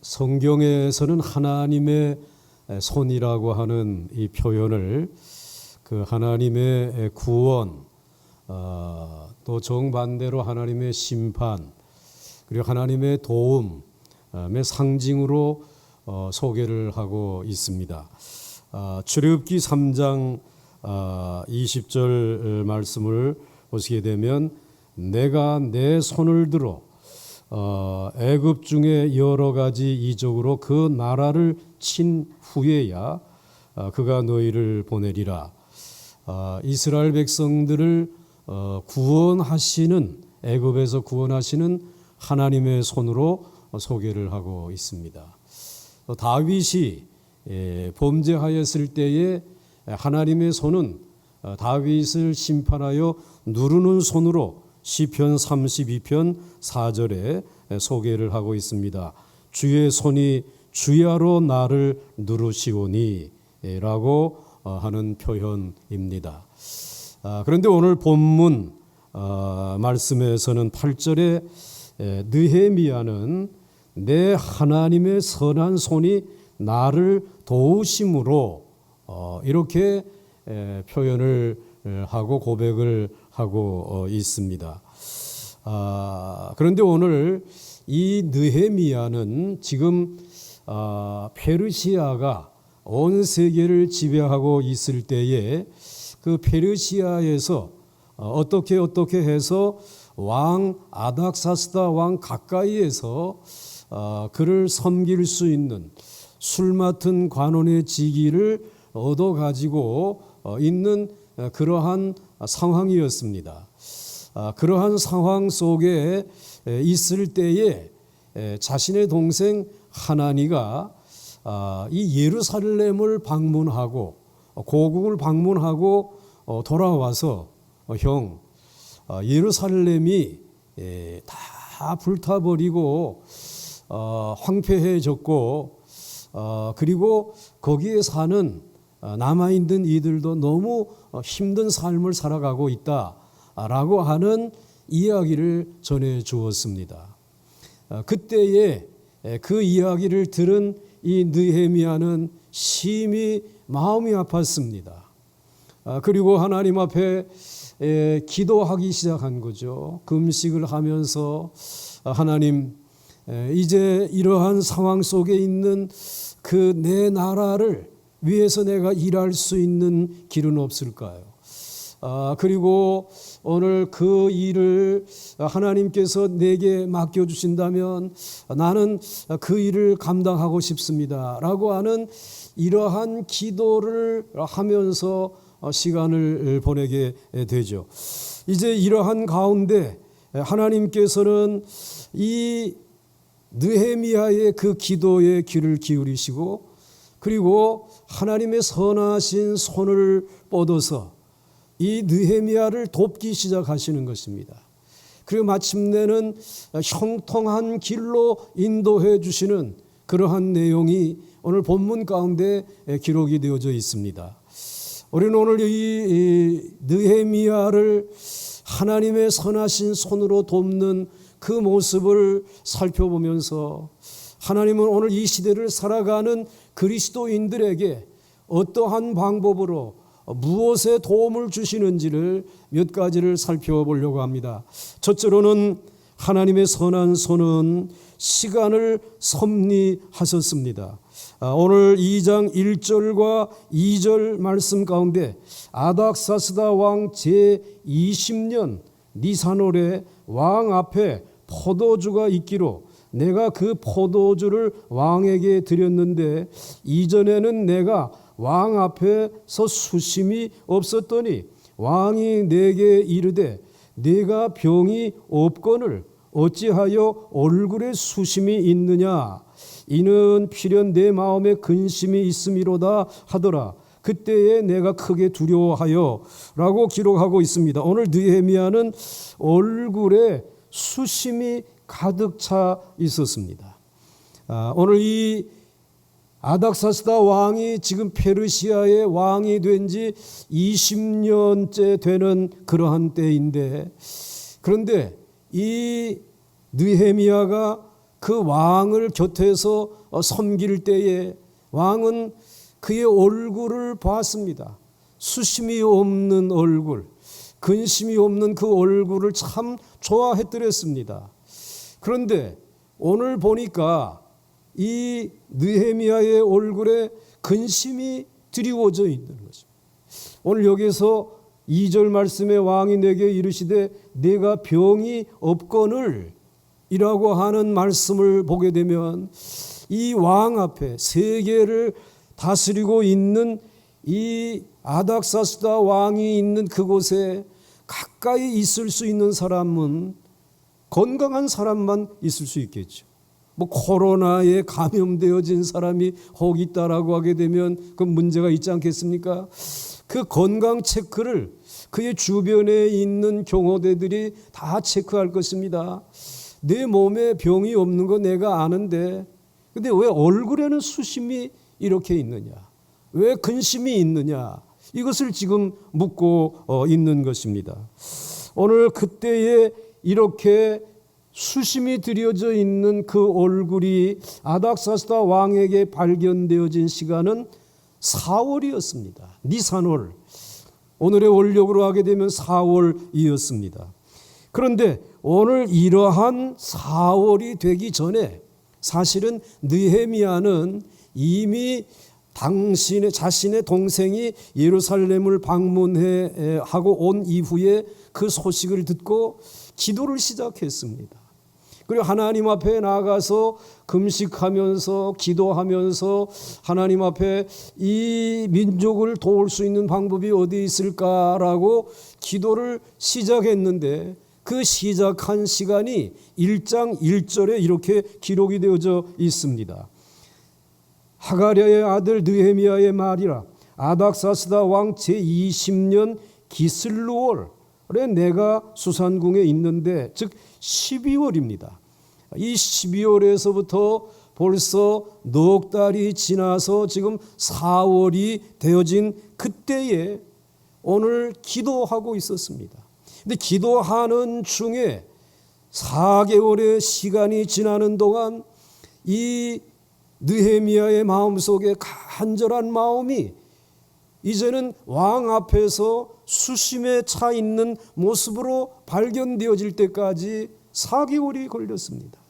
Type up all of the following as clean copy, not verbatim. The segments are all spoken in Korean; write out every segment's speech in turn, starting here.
성경에서는 하나님의 손이라고 하는 이 표현을 그 하나님의 구원, 또 정반대로 하나님의 심판, 그리고 하나님의 도움의 상징으로 소개를 하고 있습니다. 출애굽기 3장 20절 말씀을 보시게 되면 내가 내 손을 들어 애굽 중에 여러 가지 이적으로 그 나라를 친 후에야 그가 너희를 보내리라. 이스라엘 백성들을 구원하시는, 애굽에서 구원하시는 하나님의 손으로 소개를 하고 있습니다. 다윗이 범죄하였을 때에 하나님의 손은 다윗을 심판하여 누르는 손으로 시편 32편 4절에 소개를 하고 있습니다. 주의 손이 주야로 나를 누르시오니 라고 하는 표현입니다. 그런데 오늘 본문 말씀에서는 8절에 느헤미야는 내 하나님의 선한 손이 나를 도우심으로 이렇게 표현을 하고 고백을 하고 있습니다. 그런데 오늘 이 느헤미야는 지금 페르시아가 온 세계를 지배하고 있을 때에 그 페르시아에서 어떻게 해서 왕 아닥사스다 왕 가까이에서 그를 섬길 수 있는 술 맡은 관원의 직위를 얻어 가지고 있는 그러한 상황이었습니다. 그러한 상황 속에 있을 때에 자신의 동생 하나니가 이 예루살렘을 방문하고 고국을 방문하고 돌아와서 형, 예루살렘이 다 불타버리고 황폐해졌고 그리고 거기에 사는 남아있는 이들도 너무 힘든 삶을 살아가고 있다라고 하는 이야기를 전해 주었습니다. 그때에 그 이야기를 들은 이 느헤미야는 심히 마음이 아팠습니다. 그리고 하나님 앞에 기도하기 시작한 거죠. 금식을 하면서 하나님, 이제 이러한 상황 속에 있는 그 내 나라를 위해서 내가 일할 수 있는 길은 없을까요? 그리고 오늘 그 일을 하나님께서 내게 맡겨주신다면 나는 그 일을 감당하고 싶습니다 라고 하는 이러한 기도를 하면서 시간을 보내게 되죠. 이제 이러한 가운데 하나님께서는 이 느헤미야의 그 기도에 귀를 기울이시고 그리고 하나님의 선하신 손을 뻗어서 이 느헤미야를 돕기 시작하시는 것입니다. 그리고 마침내는 형통한 길로 인도해 주시는 그러한 내용이 오늘 본문 가운데 기록이 되어져 있습니다. 우리는 오늘 이 느헤미야를 하나님의 선하신 손으로 돕는 그 모습을 살펴보면서 하나님은 오늘 이 시대를 살아가는 그리스도인들에게 어떠한 방법으로 무엇에 도움을 주시는지를 몇 가지를 살펴보려고 합니다. 첫째로는 하나님의 선한 손은 시간을 섭리하셨습니다. 오늘 2장 1절과 2절 말씀 가운데 아닥사스다 왕 제20년 니산월에 왕 앞에 포도주가 있기로 내가 그 포도주를 왕에게 드렸는데 이전에는 내가 왕 앞에서 수심이 없었더니 왕이 내게 이르되 네가 병이 없거늘 어찌하여 얼굴에 수심이 있느냐 이는 필연 내 마음에 근심이 있음이로다 하더라. 그때에 내가 크게 두려워하여 라고 기록하고 있습니다. 오늘 느헤미야는 얼굴에 수심이 가득 차 있었습니다. 오늘 이 아닥사스다 왕이 지금 페르시아의 왕이 된 지 20년째 되는 그러한 때인데 그런데 이 느헤미야가 그 왕을 곁에서 섬길 때에 왕은 그의 얼굴을 봤습니다. 수심이 없는 얼굴, 근심이 없는 그 얼굴을 참 좋아했더랬습니다. 그런데 오늘 보니까 이 느헤미야의 얼굴에 근심이 드리워져 있는 것입니다. 오늘 여기서 2절 말씀에 왕이 내게 이르시되 내가 병이 없거늘 이라고 하는 말씀을 보게 되면 이 왕 앞에 세계를 다스리고 있는 이 아닥사스다 왕이 있는 그곳에 가까이 있을 수 있는 사람은 건강한 사람만 있을 수 있겠죠. 뭐 코로나에 감염되어진 사람이 혹 있다라고 하게 되면 그 문제가 있지 않겠습니까? 그 건강 체크를 그의 주변에 있는 경호대들이 다 체크할 것입니다. 내 몸에 병이 없는 거 내가 아는데 근데 왜 얼굴에는 수심이 이렇게 있느냐? 왜 근심이 있느냐? 이것을 지금 묻고 있는 것입니다. 오늘 그때에 이렇게 수심이 들여져 있는 그 얼굴이 아닥사스다 왕에게 발견되어진 시간은 4월이었습니다. 니산월. 오늘의 원력으로 하게 되면 4월이었습니다. 그런데 오늘 이러한 4월이 되기 전에 사실은 느헤미야는 이미 자신의 동생이 예루살렘을 방문하고 온 이후에 그 소식을 듣고 기도를 시작했습니다. 그리고 하나님 앞에 나가서 금식하면서 기도하면서 하나님 앞에 이 민족을 도울 수 있는 방법이 어디 있을까라고 기도를 시작했는데 그 시작한 시간이 1장 1절에 이렇게 기록이 되어져 있습니다. 하가랴의 아들 느헤미야의 말이라 아닥사스다 왕 제20년 기슬루월에 내가 수산궁에 있는데 즉 12월입니다. 이 12월에서부터 벌써 넉 달이 지나서 지금 4월이 되어진 그때에 오늘 기도하고 있었습니다. 근데 기도하는 중에 4개월의 시간이 지나는 동안 이 느헤미야의 마음속에 간절한 마음이 이제는 왕 앞에서 수심에 차 있는 모습으로 발견되어질 때까지 4개월이 걸렸습니다.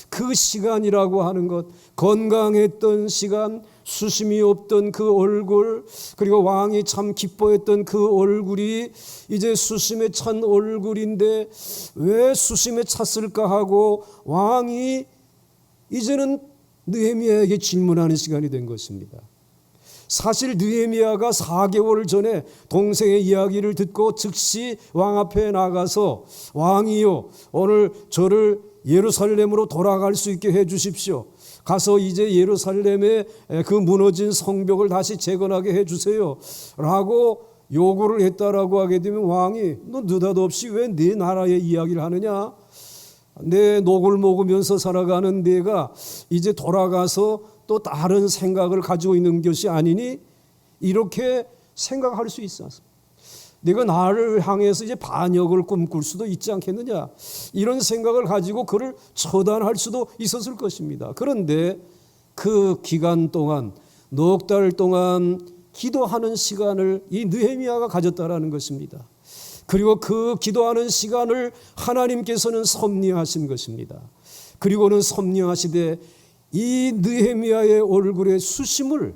그 시간이라고 하는 것, 건강했던 시간, 수심이 없던 그 얼굴, 그리고 왕이 참 기뻐했던 그 얼굴이 이제 수심에 찬 얼굴인데 왜 수심에 찼을까 하고 왕이 이제는 느헤미야에게 질문하는 시간이 된 것입니다. 사실 느헤미야가 4개월 전에 동생의 이야기를 듣고 즉시 왕 앞에 나가서 왕이요 오늘 저를 예루살렘으로 돌아갈 수 있게 해 주십시오. 가서 이제 예루살렘의 그 무너진 성벽을 다시 재건하게 해 주세요 라고 요구를 했다라고 하게 되면 왕이 너 느닷없이 왜 네 나라의 이야기를 하느냐? 내 녹을 먹으면서 살아가는 내가 이제 돌아가서 또 다른 생각을 가지고 있는 것이 아니니 이렇게 생각할 수 있어. 내가 나를 향해서 이제 반역을 꿈꿀 수도 있지 않겠느냐 이런 생각을 가지고 그를 처단할 수도 있었을 것입니다. 그런데 그 기간 동안 넉 달 동안 기도하는 시간을 이 느헤미야가 가졌다라는 것입니다. 그리고 그 기도하는 시간을 하나님께서는 섭리하신 것입니다. 그리고는 섭리하시되 이 느헤미야의 얼굴의 수심을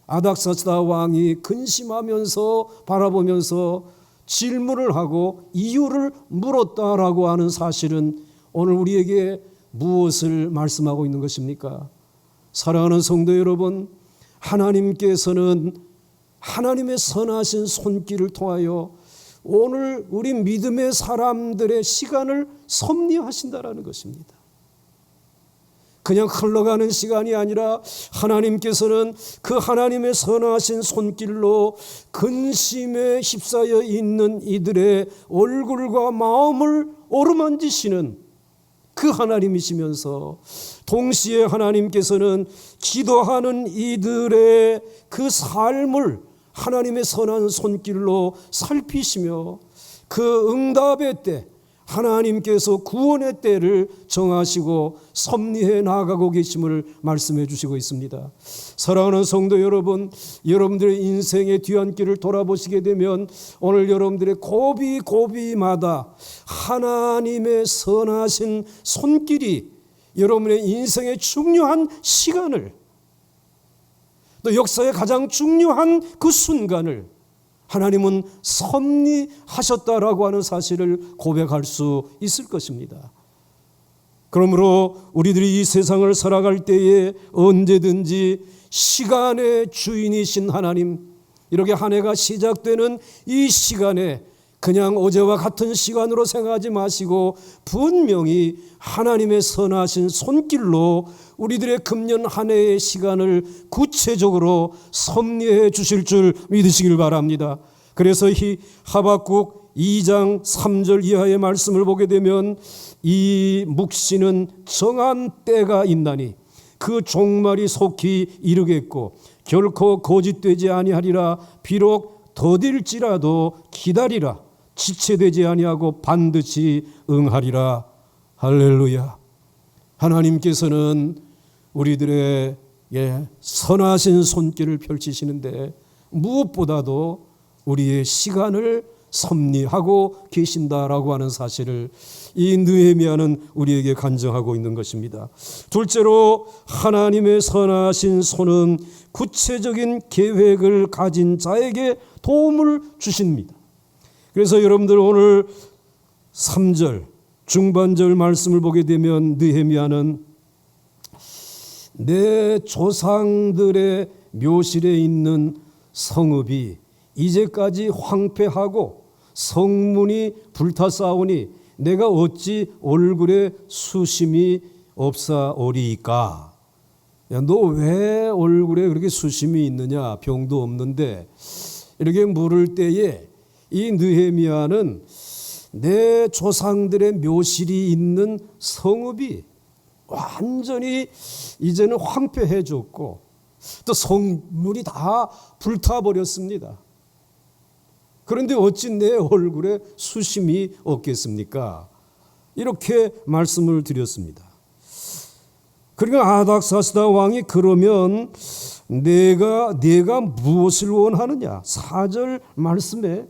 아닥사스다 왕이 근심하면서 바라보면서 질문을 하고 이유를 물었다라고 하는 사실은 오늘 우리에게 무엇을 말씀하고 있는 것입니까? 사랑하는 성도 여러분, 하나님께서는 하나님의 선하신 손길을 통하여 오늘 우리 믿음의 사람들의 시간을 섭리하신다라는 것입니다. 그냥 흘러가는 시간이 아니라 하나님께서는 그 하나님의 선하신 손길로 근심에 휩싸여 있는 이들의 얼굴과 마음을 어루만지시는 그 하나님이시면서 동시에 하나님께서는 기도하는 이들의 그 삶을 하나님의 선한 손길로 살피시며 그 응답의 때 하나님께서 구원의 때를 정하시고 섭리해 나아가고 계심을 말씀해 주시고 있습니다. 사랑하는 성도 여러분, 여러분들의 인생의 뒤안길을 돌아보시게 되면 오늘 여러분들의 고비고비마다 하나님의 선하신 손길이 여러분의 인생의 중요한 시간을, 또 역사의 가장 중요한 그 순간을 하나님은 섭리하셨다라고 하는 사실을 고백할 수 있을 것입니다. 그러므로 우리들이 이 세상을 살아갈 때에 언제든지 시간의 주인이신 하나님, 이렇게 한 해가 시작되는 이 시간에 그냥 어제와 같은 시간으로 생각하지 마시고 분명히 하나님의 선하신 손길로 우리들의 금년 한 해의 시간을 구체적으로 섭리해 주실 줄 믿으시길 바랍니다. 그래서 이 하박국 2장 3절 이하의 말씀을 보게 되면 이 묵시는 정한 때가 있나니 그 종말이 속히 이르겠고 결코 거짓되지 아니하리라. 비록 더딜지라도 기다리라. 지체되지 아니하고 반드시 응하리라. 할렐루야. 하나님께서는 우리들의 선하신 손길을 펼치시는데 무엇보다도 우리의 시간을 섭리하고 계신다라고 하는 사실을 이 느헤미야는 우리에게 간증하고 있는 것입니다. 둘째로 하나님의 선하신 손은 구체적인 계획을 가진 자에게 도움을 주십니다. 그래서 여러분들 오늘 3절 중반절 말씀을 보게 되면 느헤미야는 내 조상들의 묘실에 있는 성읍이 이제까지 황폐하고 성문이 불타싸우니 내가 어찌 얼굴에 수심이 없사오리이까. 야, 너 왜 얼굴에 그렇게 수심이 있느냐? 병도 없는데. 이렇게 물을 때에 이 느헤미야는 내 조상들의 묘실이 있는 성읍이 완전히 이제는 황폐해졌고 또 성문이 다 불타버렸습니다. 그런데 어찌 내 얼굴에 수심이 없겠습니까? 이렇게 말씀을 드렸습니다. 그러니까 아닥사스다 왕이 그러면 내가 무엇을 원하느냐? 4절 말씀에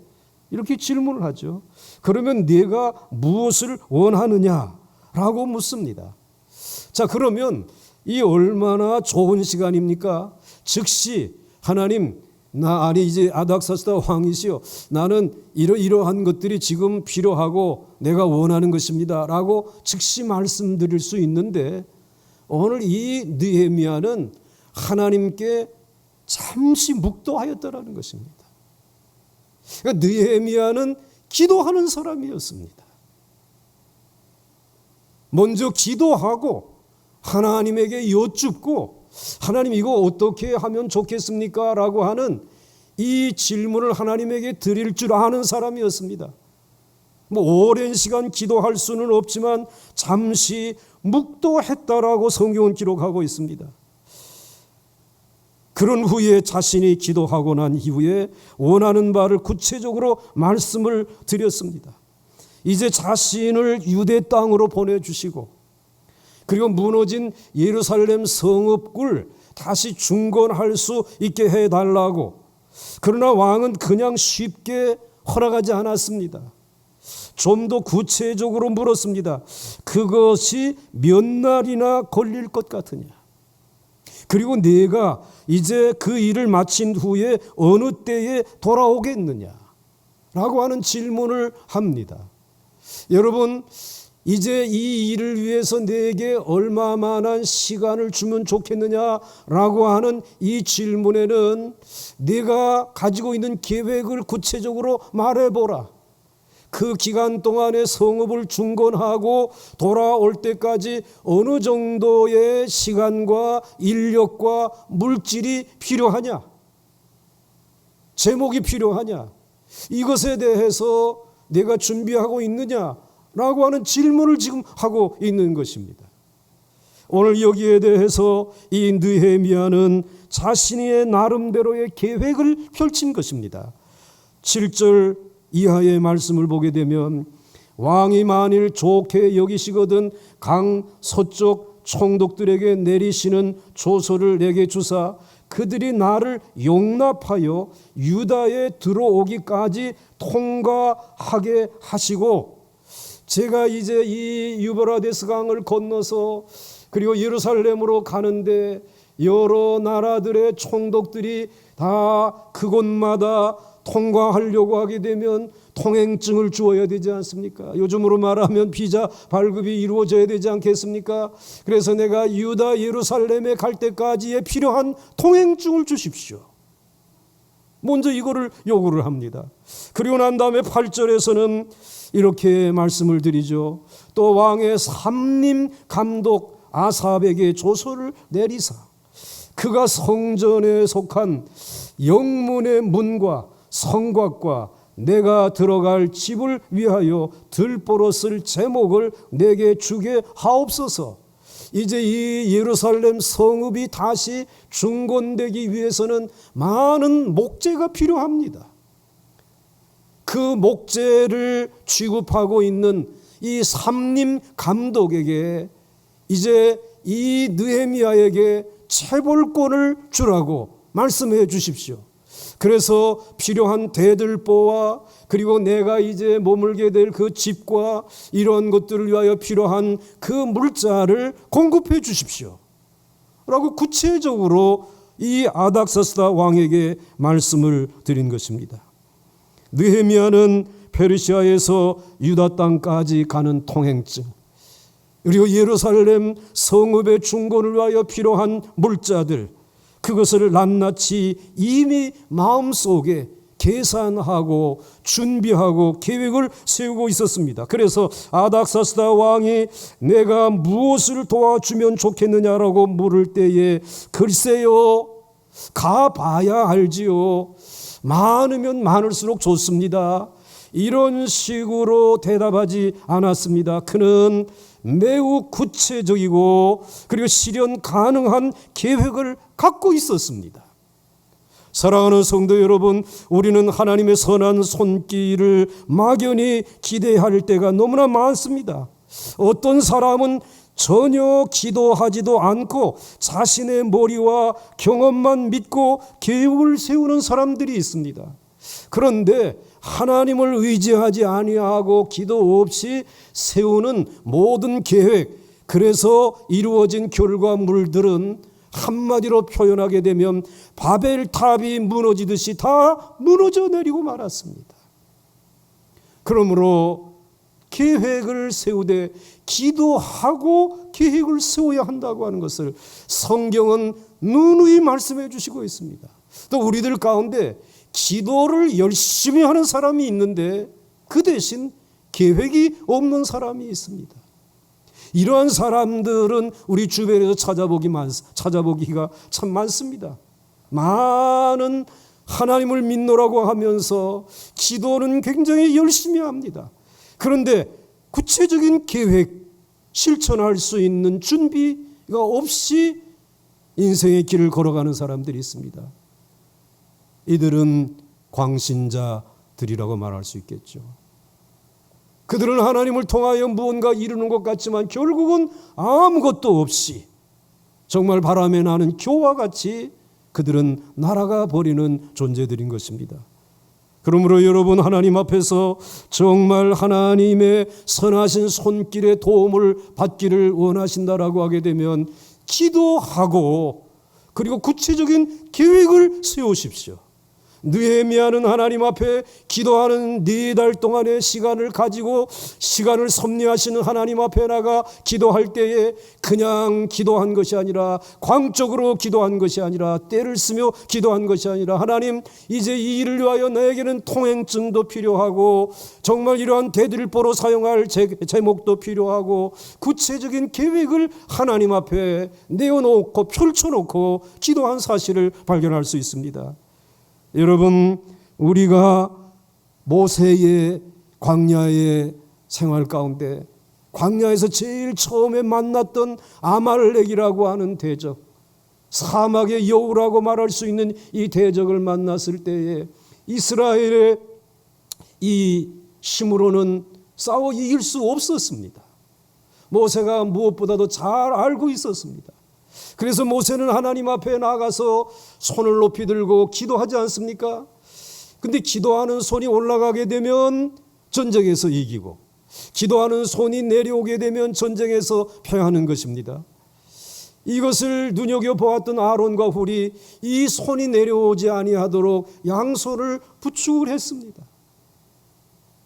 이렇게 질문을 하죠. 그러면 내가 무엇을 원하느냐라고 묻습니다. 자, 그러면 이 얼마나 좋은 시간입니까? 즉시 하나님, 이제 아닥사스다 왕이시여, 나는 이러한 것들이 지금 필요하고 내가 원하는 것입니다 라고 즉시 말씀드릴 수 있는데 오늘 이 느헤미야는 하나님께 잠시 묵도하였다라는 것입니다. 그러니까 느헤미야는 기도하는 사람이었습니다. 먼저 기도하고 하나님에게 여쭙고 하나님 이거 어떻게 하면 좋겠습니까? 라고 하는 이 질문을 하나님에게 드릴 줄 아는 사람이었습니다. 오랜 시간 기도할 수는 없지만 잠시 묵도했다라고 성경은 기록하고 있습니다. 그런 후에 자신이 기도하고 난 이후에 원하는 바를 구체적으로 말씀을 드렸습니다. 이제 자신을 유대 땅으로 보내주시고 그리고 무너진 예루살렘 성읍을 다시 중건할 수 있게 해달라고. 그러나 왕은 그냥 쉽게 허락하지 않았습니다. 좀 더 구체적으로 물었습니다. 그것이 몇 날이나 걸릴 것 같으냐? 그리고 내가 이제 그 일을 마친 후에 어느 때에 돌아오겠느냐? 라고 하는 질문을 합니다. 여러분, 이제 이 일을 위해서 내게 얼마만한 시간을 주면 좋겠느냐라고 하는 이 질문에는 내가 가지고 있는 계획을 구체적으로 말해보라. 그 기간 동안에 성읍을 중건하고 돌아올 때까지 어느 정도의 시간과 인력과 물질이 필요하냐? 제목이 필요하냐? 이것에 대해서 내가 준비하고 있느냐? 라고 하는 질문을 지금 하고 있는 것입니다. 오늘 여기에 대해서 이 느헤미야는 자신의 나름대로의 계획을 펼친 것입니다. 7절 이하의 말씀을 보게 되면 왕이 만일 좋게 여기시거든 강 서쪽 총독들에게 내리시는 조서를 내게 주사 그들이 나를 용납하여 유다에 들어오기까지 통과하게 하시고, 제가 이제 이 유브라데스 강을 건너서 그리고 예루살렘으로 가는데 여러 나라들의 총독들이 다 그곳마다 통과하려고 하게 되면 통행증을 주어야 되지 않습니까? 요즘으로 말하면 비자 발급이 이루어져야 되지 않겠습니까? 그래서 내가 유다 예루살렘에 갈 때까지에 필요한 통행증을 주십시오. 먼저 이거를 요구를 합니다. 그리고 난 다음에 8절에서는 이렇게 말씀을 드리죠. 또 왕의 삼림 감독 아삽에게 조서를 내리사 그가 성전에 속한 영문의 문과 성곽과 내가 들어갈 집을 위하여 들보로 쓸 제목을 내게 주게 하옵소서. 이제 이 예루살렘 성읍이 다시 중건되기 위해서는 많은 목재가 필요합니다. 그 목재를 취급하고 있는 이 삼림 감독에게 이제 이 느헤미야에게 채볼권을 주라고 말씀해 주십시오. 그래서 필요한 대들보와 그리고 내가 이제 머물게 될 그 집과 이런 것들을 위하여 필요한 그 물자를 공급해 주십시오 라고 구체적으로 이 아닥사스다 왕에게 말씀을 드린 것입니다. 느헤미야는 페르시아에서 유다 땅까지 가는 통행증, 그리고 예루살렘 성읍의 중건을 위하여 필요한 물자들, 그것을 낱낱이 이미 마음속에 계산하고 준비하고 계획을 세우고 있었습니다. 그래서 아닥사스다 왕이 내가 무엇을 도와주면 좋겠느냐라고 물을 때에 글쎄요, 가봐야 알지요. 많으면 많을수록 좋습니다. 이런 식으로 대답하지 않았습니다. 그는 매우 구체적이고 그리고 실현 가능한 계획을 갖고 있었습니다. 사랑하는 성도 여러분, 우리는 하나님의 선한 손길을 막연히 기대할 때가 너무나 많습니다. 어떤 사람은 전혀 기도하지도 않고 자신의 머리와 경험만 믿고 계획을 세우는 사람들이 있습니다. 그런데 하나님을 의지하지 아니하고 기도 없이 세우는 모든 계획, 그래서 이루어진 결과물들은 한마디로 표현하게 되면 바벨탑이 무너지듯이 다 무너져 내리고 말았습니다. 그러므로 계획을 세우되 기도하고 계획을 세워야 한다고 하는 것을 성경은 누누이 말씀해 주시고 있습니다. 또 우리들 가운데 기도를 열심히 하는 사람이 있는데 그 대신 계획이 없는 사람이 있습니다. 이러한 사람들은 우리 주변에서 찾아보기가 참 많습니다. 많은 하나님을 믿노라고 하면서 기도는 굉장히 열심히 합니다. 그런데 구체적인 계획, 실천할 수 있는 준비가 없이 인생의 길을 걸어가는 사람들이 있습니다. 이들은 광신자들이라고 말할 수 있겠죠. 그들은 하나님을 통하여 무언가 이루는 것 같지만 결국은 아무것도 없이 정말 바람에 나는 교와 같이 그들은 날아가 버리는 존재들인 것입니다. 그러므로 여러분, 하나님 앞에서 정말 하나님의 선하신 손길의 도움을 받기를 원하신다라고 하게 되면 기도하고 그리고 구체적인 계획을 세우십시오. 느헤미야는 하나님 앞에 기도하는 4달 동안의 시간을 가지고 시간을 섭리하시는 하나님 앞에 나가 기도할 때에 그냥 기도한 것이 아니라 광적으로 기도한 것이 아니라 때를 쓰며 기도한 것이 아니라 하나님, 이제 이 일을 위하여 나에게는 통행증도 필요하고 정말 이러한 대들보로 사용할 제목도 필요하고 구체적인 계획을 하나님 앞에 내어놓고 펼쳐놓고 기도한 사실을 발견할 수 있습니다. 여러분, 우리가 모세의 광야의 생활 가운데 광야에서 제일 처음에 만났던 아말렉이라고 하는 대적, 사막의 여우라고 말할 수 있는 이 대적을 만났을 때에 이스라엘의 이 시므론은 싸워 이길 수 없었습니다. 모세가 무엇보다도 잘 알고 있었습니다. 그래서 모세는 하나님 앞에 나가서 손을 높이 들고 기도하지 않습니까? 근데 기도하는 손이 올라가게 되면 전쟁에서 이기고, 기도하는 손이 내려오게 되면 전쟁에서 패하는 것입니다. 이것을 눈여겨보았던 아론과 훌이 이 손이 내려오지 아니하도록 양손을 부축을 했습니다.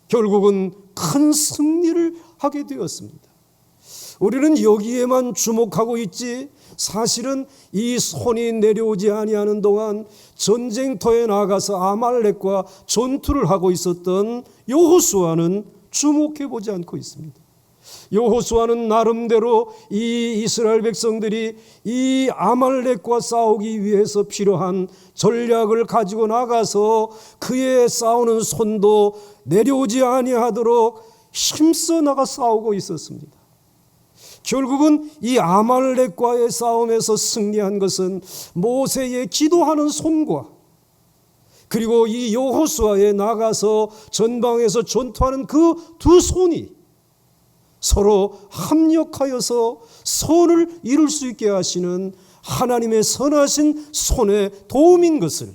결국은 큰 승리를 하게 되었습니다. 우리는 여기에만 주목하고 있지, 사실은 이 손이 내려오지 아니하는 동안 전쟁터에 나가서 아말렉과 전투를 하고 있었던 여호수아는 주목해 보지 않고 있습니다. 여호수아는 나름대로 이 이스라엘 백성들이 이 아말렉과 싸우기 위해서 필요한 전략을 가지고 나가서 그의 싸우는 손도 내려오지 아니하도록 힘써 나가 싸우고 있었습니다. 결국은 이 아말렉과의 싸움에서 승리한 것은 모세의 기도하는 손과, 그리고 이 여호수아에 나가서 전방에서 전투하는 그 두 손이 서로 합력하여서 선을 이룰 수 있게 하시는 하나님의 선하신 손의 도움인 것을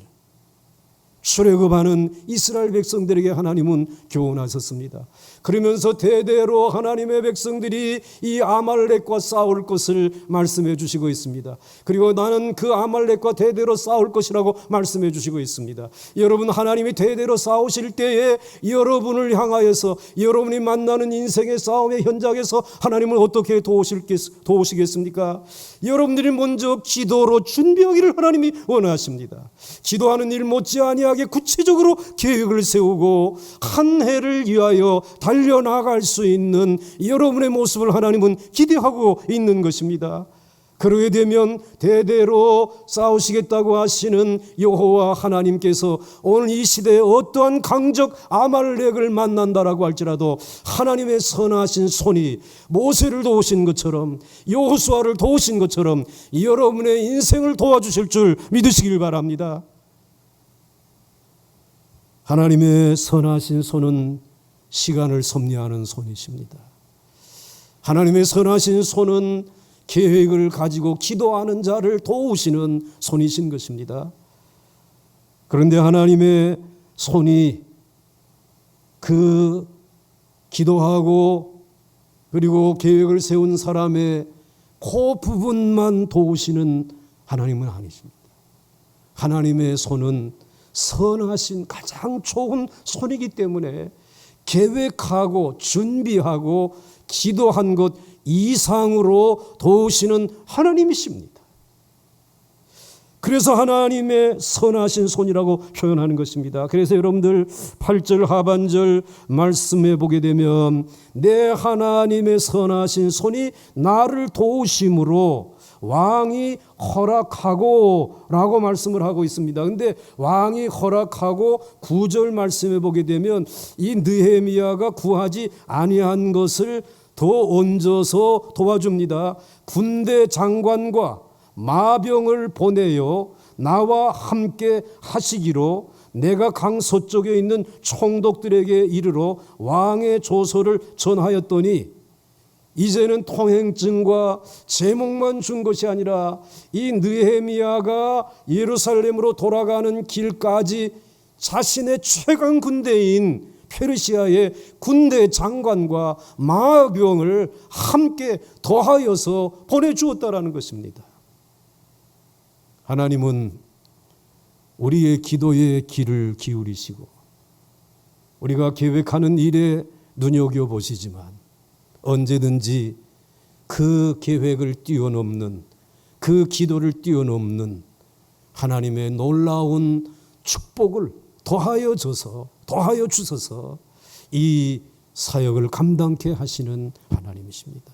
출애굽하는 이스라엘 백성들에게 하나님은 교훈하셨습니다. 그러면서 대대로 하나님의 백성들이 이 아말렉과 싸울 것을 말씀해 주시고 있습니다. 그리고 나는 그 아말렉과 대대로 싸울 것이라고 말씀해 주시고 있습니다. 여러분, 하나님이 대대로 싸우실 때에 여러분을 향하여서 여러분이 만나는 인생의 싸움의 현장에서 하나님은 어떻게 도우시겠습니까? 여러분들이 먼저 기도로 준비하기를 하나님이 원하십니다. 기도하는 일 못지아니하게 구체적으로 계획을 세우고 한 해를 위하여 달려나갈 수 있는 여러분의 모습을 하나님은 기대하고 있는 것입니다. 그러게 되면 대대로 싸우시겠다고 하시는 여호와 하나님께서 오늘 이 시대에 어떠한 강적 아말렉을 만난다라고 할지라도 하나님의 선하신 손이 모세를 도우신 것처럼, 여호수아를 도우신 것처럼 여러분의 인생을 도와주실 줄 믿으시길 바랍니다. 하나님의 선하신 손은 시간을 섭리하는 손이십니다. 하나님의 선하신 손은 계획을 가지고 기도하는 자를 도우시는 손이신 것입니다. 그런데 하나님의 손이 그 기도하고 그리고 계획을 세운 사람의 그 부분만 도우시는 하나님은 아니십니다. 하나님의 손은 선하신 가장 좋은 손이기 때문에 계획하고 준비하고 기도한 것 이상으로 도우시는 하나님이십니다. 그래서 하나님의 선하신 손이라고 표현하는 것입니다. 그래서 여러분들 8절 하반절 말씀해 보게 되면 내 하나님의 선하신 손이 나를 도우심으로 왕이 허락하고 라고 말씀을 하고 있습니다. 그런데 왕이 허락하고 9절 말씀해 보게 되면 이 느헤미야가 구하지 아니한 것을 더 얹어서 도와줍니다. 군대 장관과 마병을 보내어 나와 함께 하시기로 내가 강 서쪽에 있는 총독들에게 이르러 왕의 조서를 전하였더니 이제는 통행증과 제목만 준 것이 아니라 이 느헤미야가 예루살렘으로 돌아가는 길까지 자신의 최강 군대인 페르시아의 군대 장관과 마병을 함께 더하여서 보내주었다라는 것입니다. 하나님은 우리의 기도에 귀를 기울이시고 우리가 계획하는 일에 눈여겨보시지만 언제든지 그 계획을 뛰어넘는, 그 기도를 뛰어넘는 하나님의 놀라운 축복을 더하여 주셔서 이 사역을 감당케 하시는 하나님이십니다.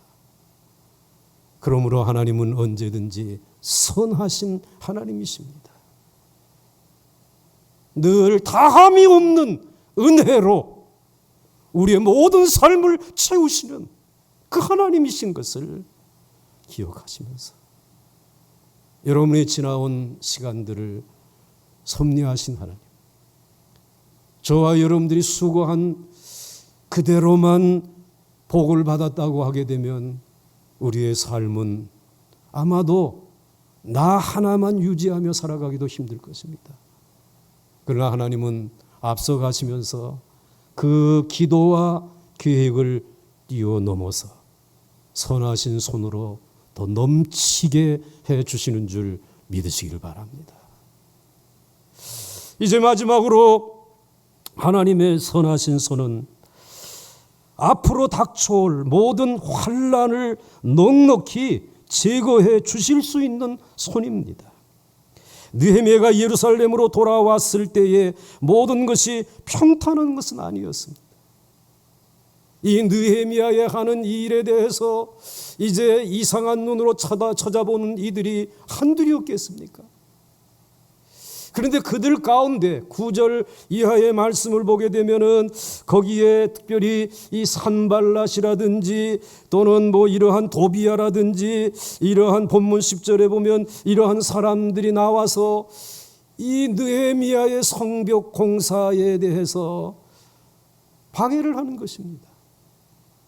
그러므로 하나님은 언제든지 선하신 하나님이십니다. 늘 다함이 없는 은혜로 우리의 모든 삶을 채우시는 그 하나님이신 것을 기억하시면서 여러분의 지나온 시간들을 섭리하신 하나님, 저와 여러분들이 수고한 그대로만 복을 받았다고 하게 되면 우리의 삶은 아마도 나 하나만 유지하며 살아가기도 힘들 것입니다. 그러나 하나님은 앞서가시면서 그 기도와 계획을 뛰어넘어서 선하신 손으로 더 넘치게 해 주시는 줄 믿으시길 바랍니다. 이제 마지막으로 하나님의 선하신 손은 앞으로 닥쳐올 모든 환난을 넉넉히 제거해 주실 수 있는 손입니다. 느헤미야가 예루살렘으로 돌아왔을 때에 모든 것이 평탄한 것은 아니었습니다. 이 느헤미야의 하는 이 일에 대해서 이제 이상한 눈으로 쳐다보는 이들이 한둘이었겠습니까? 그런데 그들 가운데 9절 이하의 말씀을 보게 되면은 거기에 특별히 이 산발랏이라든지 또는 이러한 도비야라든지 이러한 본문 10절에 보면 이러한 사람들이 나와서 이 느헤미야의 성벽 공사에 대해서 방해를 하는 것입니다.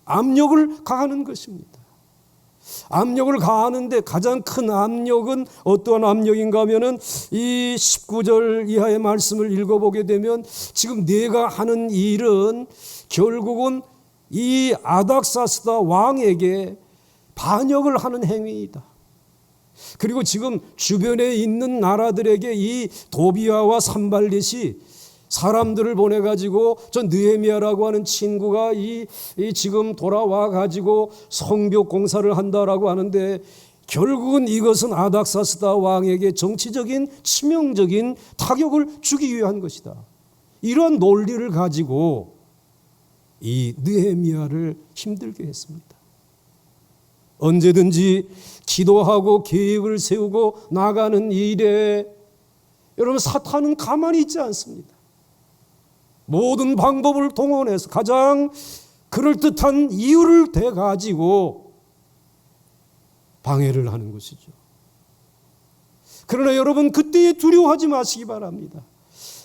압력을 가하는 것입니다. 압력을 가하는데 가장 큰 압력은 어떠한 압력인가 하면은 이 19절 이하의 말씀을 읽어보게 되면 지금 내가 하는 일은 결국은 이 아닥사스다 왕에게 반역을 하는 행위이다. 그리고 지금 주변에 있는 나라들에게 이 도비야와 산발릿이 사람들을 보내가지고 저 느헤미야라고 하는 친구가 이 지금 돌아와가지고 성벽 공사를 한다라고 하는데 결국은 이것은 아닥사스다 왕에게 정치적인 치명적인 타격을 주기 위한 것이다. 이런 논리를 가지고 이 느헤미야를 힘들게 했습니다. 언제든지 기도하고 계획을 세우고 나가는 일에 여러분 사탄은 가만히 있지 않습니다. 모든 방법을 동원해서 가장 그럴듯한 이유를 대가지고 방해를 하는 것이죠. 그러나 여러분 그때에 두려워하지 마시기 바랍니다.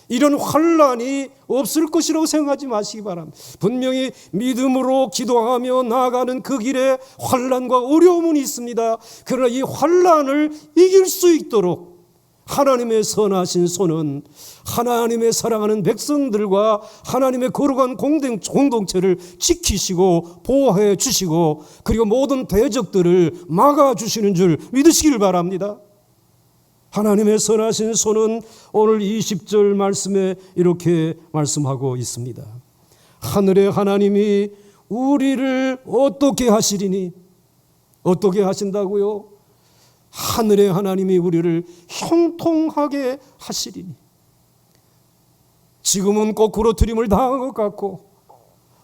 이런 환난이 없을 것이라고 생각하지 마시기 바랍니다. 분명히 믿음으로 기도하며 나아가는 그 길에 환난과 어려움은 있습니다. 그러나 이 환난을 이길 수 있도록 하나님의 선하신 손은 하나님의 사랑하는 백성들과 하나님의 거룩한 공동체를 지키시고 보호해 주시고 그리고 모든 대적들을 막아주시는 줄 믿으시길 바랍니다. 하나님의 선하신 손은 오늘 20절 말씀에 이렇게 말씀하고 있습니다. 하늘의 하나님이 우리를 어떻게 하시리니? 어떻게 하신다고요? 하늘의 하나님이 우리를 형통하게 하시리니. 지금은 거꾸로 들임을 당한 것 같고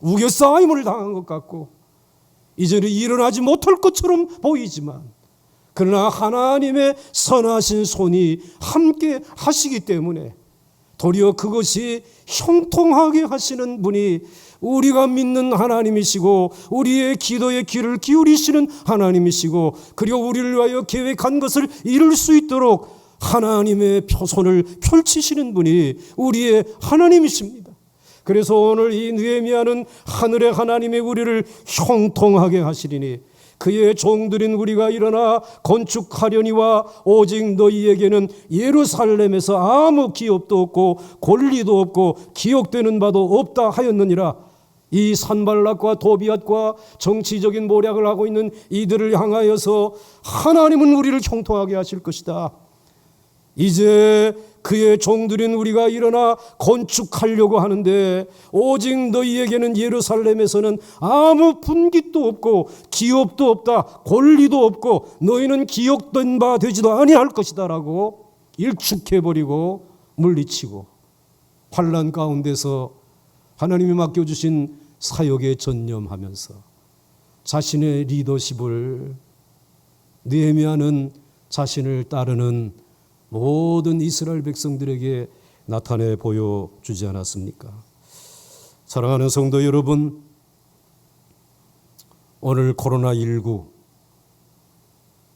우겨싸임을 당한 것 같고 이제는 일어나지 못할 것처럼 보이지만 그러나 하나님의 선하신 손이 함께 하시기 때문에 도리어 그것이 형통하게 하시는 분이 우리가 믿는 하나님이시고 우리의 기도의 귀를 기울이시는 하나님이시고 그리고 우리를 위하여 계획한 것을 이룰 수 있도록 하나님의 손을 펼치시는 분이 우리의 하나님이십니다. 그래서 오늘 이 느헤미야는 하늘의 하나님이 우리를 형통하게 하시리니 그의 종들인 우리가 일어나 건축하려니와 오직 너희에게는 예루살렘에서 아무 기업도 없고 권리도 없고 기억되는 바도 없다 하였느니라. 이 산발락과 도비앗과 정치적인 모략을 하고 있는 이들을 향하여서 하나님은 우리를 형통하게 하실 것이다. 이제 그의 종들인 우리가 일어나 건축하려고 하는데 오직 너희에게는 예루살렘에서는 아무 분깃도 없고 기업도 없다. 권리도 없고 너희는 기억된 바 되지도 아니할 것이다 라고 일축해버리고 물리치고 환난 가운데서 하나님이 맡겨주신 사역에 전념하면서 자신의 리더십을 느헤미야는 자신을 따르는 모든 이스라엘 백성들에게 나타내 보여주지 않았습니까? 사랑하는 성도 여러분, 오늘 코로나19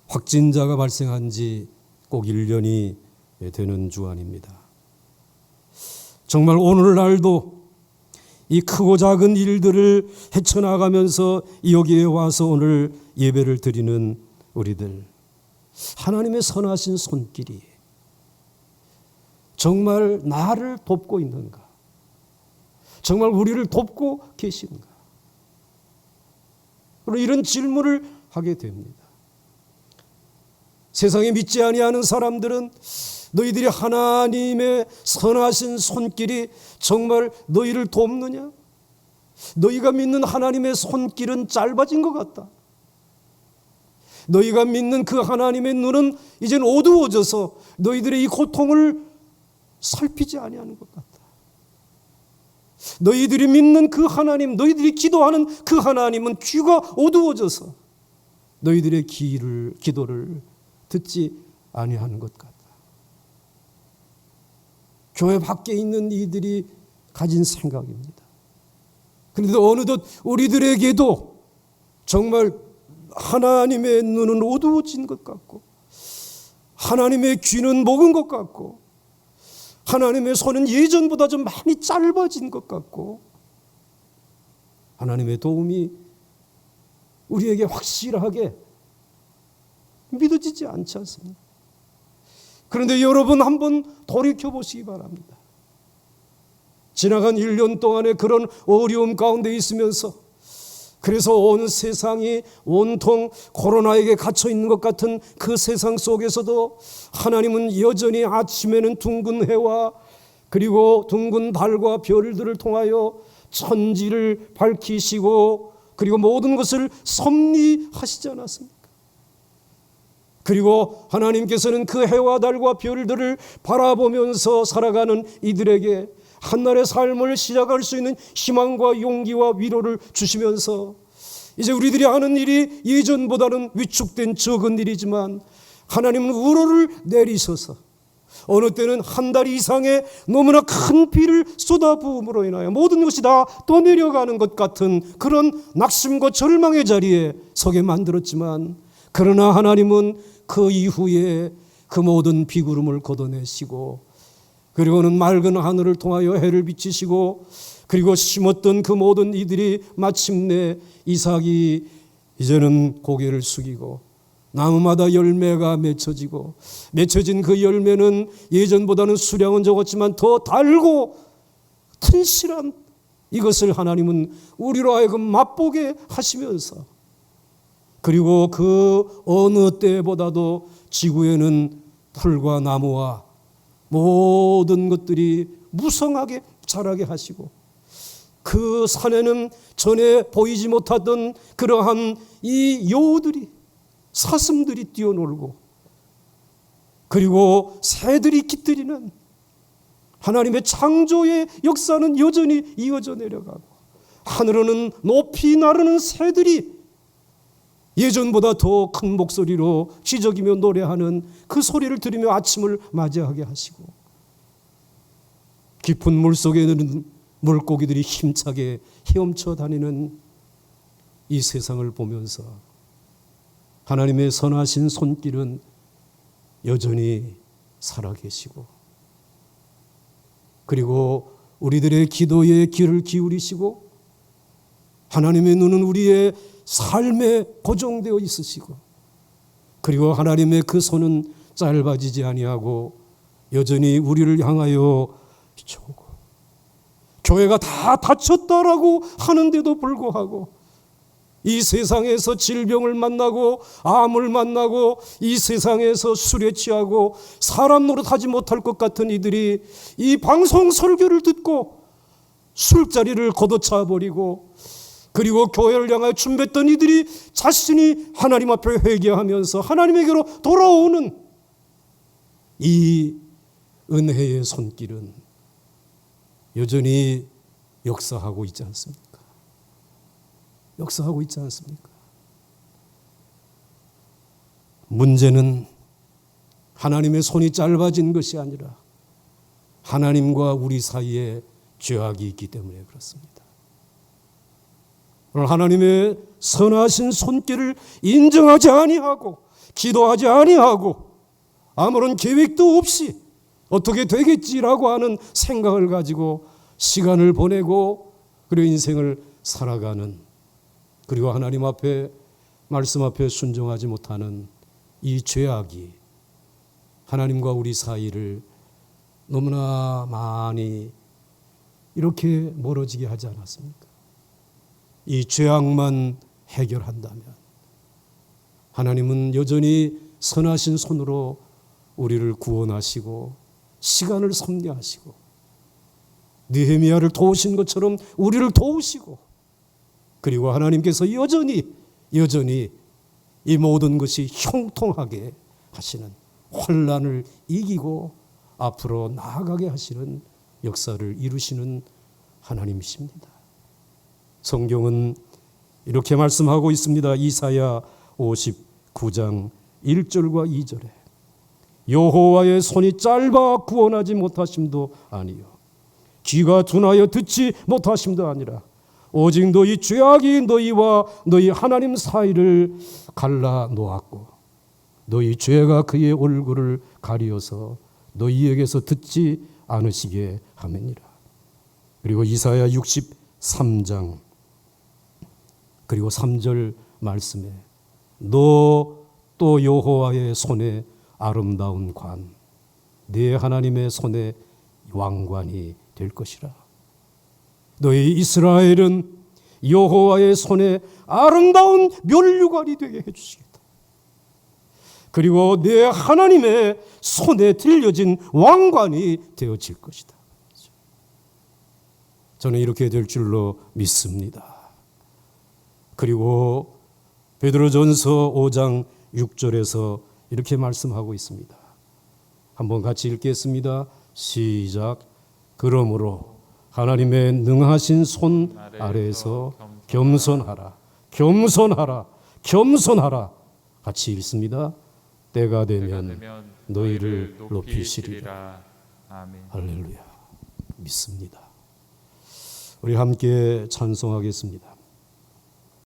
확진자가 발생한 지 꼭 1년이 되는 주간입니다. 정말 오늘날도 이 크고 작은 일들을 헤쳐나가면서 여기에 와서 오늘 예배를 드리는 우리들, 하나님의 선하신 손길이 정말 나를 돕고 있는가? 정말 우리를 돕고 계신가? 이런 질문을 하게 됩니다. 세상에 믿지 아니하는 사람들은 너희들이 하나님의 선하신 손길이 정말 너희를 돕느냐? 너희가 믿는 하나님의 손길은 짧아진 것 같다. 너희가 믿는 그 하나님의 눈은 이젠 어두워져서 너희들의 이 고통을 살피지 아니하는 것 같다. 너희들이 믿는 그 하나님, 너희들이 기도하는 그 하나님은 귀가 어두워져서 너희들의 기도를 듣지 아니하는 것 같다. 교회 밖에 있는 이들이 가진 생각입니다. 그런데 어느덧 우리들에게도 정말 하나님의 눈은 어두워진 것 같고, 하나님의 귀는 먹은 것 같고, 하나님의 손은 예전보다 좀 많이 짧아진 것 같고, 하나님의 도움이 우리에게 확실하게 믿어지지 않지 않습니까? 그런데 여러분 한번 돌이켜보시기 바랍니다. 지나간 1년 동안에 그런 어려움 가운데 있으면서, 그래서 온 세상이 온통 코로나에게 갇혀 있는 것 같은 그 세상 속에서도 하나님은 여전히 아침에는 둥근 해와 그리고 둥근 달과 별들을 통하여 천지를 밝히시고 그리고 모든 것을 섭리하시지 않았습니까? 그리고 하나님께서는 그 해와 달과 별들을 바라보면서 살아가는 이들에게 한날의 삶을 시작할 수 있는 희망과 용기와 위로를 주시면서, 이제 우리들이 하는 일이 예전보다는 위축된 적은 일이지만 하나님은 우로를 내리셔서 어느 때는 한 달 이상의 너무나 큰 비를 쏟아부음으로 인하여 모든 것이 다 떠내려가는 것 같은 그런 낙심과 절망의 자리에 서게 만들었지만, 그러나 하나님은 그 이후에 그 모든 비구름을 걷어내시고, 그리고는 맑은 하늘을 통하여 해를 비치시고, 그리고 심었던 그 모든 이들이 마침내 이삭이 이제는 고개를 숙이고 나무마다 열매가 맺혀지고, 맺혀진 그 열매는 예전보다는 수량은 적었지만 더 달고 튼실한 이것을 하나님은 우리로 하여금 맛보게 하시면서, 그리고 그 어느 때보다도 지구에는 풀과 나무와 모든 것들이 무성하게 자라게 하시고, 그 산에는 전에 보이지 못하던 그러한 이 여우들이, 사슴들이 뛰어놀고, 그리고 새들이 깃들이는 하나님의 창조의 역사는 여전히 이어져 내려가고, 하늘에는 높이 나르는 새들이 예전보다 더 큰 목소리로 지저귀며 노래하는 그 소리를 들으며 아침을 맞이하게 하시고, 깊은 물속에는 물고기들이 힘차게 헤엄쳐 다니는 이 세상을 보면서 하나님의 선하신 손길은 여전히 살아계시고, 그리고 우리들의 기도에 귀를 기울이시고, 하나님의 눈은 우리의 삶에 고정되어 있으시고, 그리고 하나님의 그 손은 짧아지지 아니하고 여전히 우리를 향하여 비춰오고, 교회가 다 다쳤다라고 하는데도 불구하고 이 세상에서 질병을 만나고 암을 만나고 이 세상에서 술에 취하고 사람 노릇하지 못할 것 같은 이들이 이 방송 설교를 듣고 술자리를 걷어차 버리고, 그리고 교회를 향하여 춤뱉던 이들이 자신이 하나님 앞에 회개하면서 하나님에게로 돌아오는 이 은혜의 손길은 여전히 역사하고 있지 않습니까? 역사하고 있지 않습니까? 문제는 하나님의 손이 짧아진 것이 아니라 하나님과 우리 사이에 죄악이 있기 때문에 그렇습니다. 오늘 하나님의 선하신 손길을 인정하지 아니하고 기도하지 아니하고 아무런 계획도 없이 어떻게 되겠지라고 하는 생각을 가지고 시간을 보내고, 그리고 인생을 살아가는, 그리고 하나님 앞에 말씀 앞에 순종하지 못하는 이 죄악이 하나님과 우리 사이를 너무나 많이 이렇게 멀어지게 하지 않았습니까? 이 죄악만 해결한다면 하나님은 여전히 선하신 손으로 우리를 구원하시고 시간을 섭리하시고 느헤미야를 도우신 것처럼 우리를 도우시고, 그리고 하나님께서 여전히 이 모든 것이 형통하게 하시는, 환난을 이기고 앞으로 나아가게 하시는 역사를 이루시는 하나님이십니다. 성경은 이렇게 말씀하고 있습니다. 이사야 59장 1절과 2절에 여호와의 손이 짧아 구원하지 못하심도 아니요 귀가 둔하여 듣지 못하심도 아니라 오직 너희 죄악이 너희와 너희 하나님 사이를 갈라 놓았고 너희 죄가 그의 얼굴을 가리어서 너희에게서 듣지 않으시게 하매니라. 그리고 이사야 63장 그리고 3절 말씀에 너 또 여호와의 손에 아름다운 관, 네 하나님의 손에 왕관이 될 것이라. 너희 이스라엘은 여호와의 손에 아름다운 면류관이 되게 해주시겠다. 그리고 내 하나님의 손에 들려진 왕관이 되어질 것이다. 저는 이렇게 될 줄로 믿습니다. 그리고 베드로전서 5장 6절에서 이렇게 말씀하고 있습니다. 한번 같이 읽겠습니다. 시작. 그러므로 하나님의 능하신 손 아래에서 겸손하라. 같이 읽습니다. 때가 되면 너희를 높이시리라. 아멘. 할렐루야. 믿습니다. 우리 함께 찬송하겠습니다.